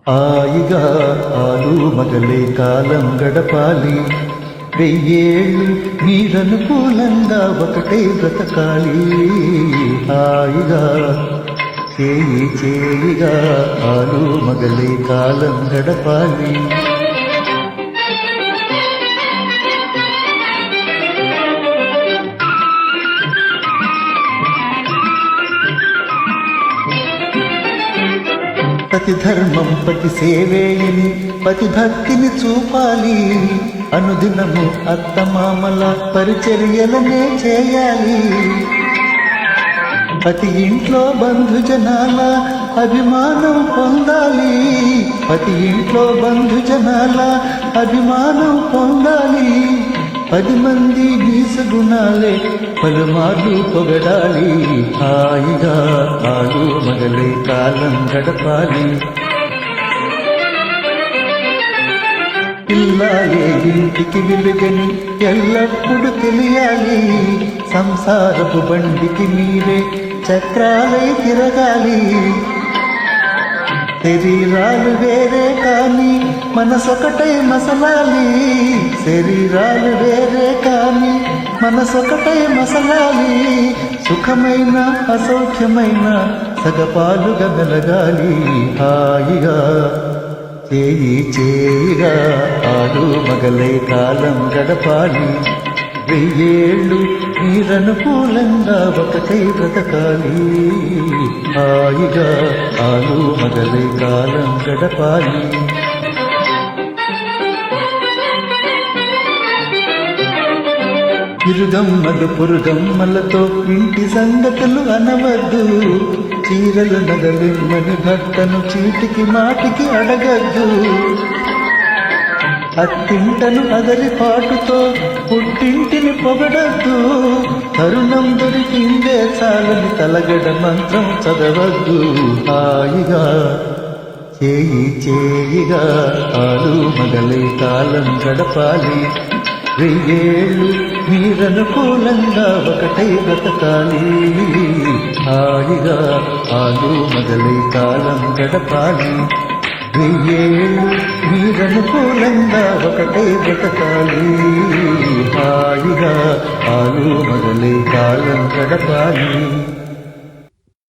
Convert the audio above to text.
హాయిగా ఆలు మగలే కాలం గడపాలి, వెయ్యేళ్ళు మీరనుకూలంగా ఒకటే బ్రతకాలి. హాయిగా చేయి చేయిగా ఆలు మగలే కాలం గడపాలి. పతి ధర్మం పతి సేవేయని పతి భక్తిని చూపాలి, అనుదినము అత్తమామల పరిచర్యలనే చేయాలి. ప్రతి ఇంట్లో బంధుజనాల అభిమానం పొందాలి, ప్రతి ఇంట్లో బంధుజనాల అభిమానం పొందాలి. 10 మంది గుణాలే పలుమార్లు పొగడాలి. హాయిగా ఆలు మగలే కాలం గడపాలి. పిల్లాలే ఇంటికి వెలుగని ఎల్లప్పుడూ తెలియాలి, సంసారపు బండికి మీరే చక్రాలై తిరగాలి. శరీరాలు వేరే కానీ మనసొకటై మసలాలి, శరీరాలు వేరే కానీ మనసొకటై మసలాలి. సుఖమైన అసౌఖ్యమైన సగపాలుగా మెలగాలి. హాయిగా చేయి చేయిగా ఆలు మగలై కాలం గడపాలి, వెయ్యేళ్ళు మీరనుకూలంగా ఒకటై బ్రతకాలి. హాయిగా ఆలు మగలై కాలం గడపాలి. ఇరుగమ్మలు పురుగమ్మలతో ఇంటి సంగతులు అనవద్దు, చీరలు నగలిమ్మని భర్తను చీటికి మాటికి అడగద్దు. అత్తింటను అదరిపాటుతో పుట్టింటిని పొగడద్దు, తరుణం దొరికిందే చాలని తలగడ మంత్రం చదవద్దు. హాయిగా చేయి చేయిగా ఆలు మగలై కాలం గడపాలి, వెయ్యేళ్ళు మీరనుకూలంగా ఒకటై బ్రతకాలి. హాయిగా ఆలు మగలై కాలం గడపాలి, వెయ్యేళ్ళు మీరనుకూలంగా ఒకటై బ్రతకాలి. హాయిగా ఆలు మగలై కాలం గడపాలి.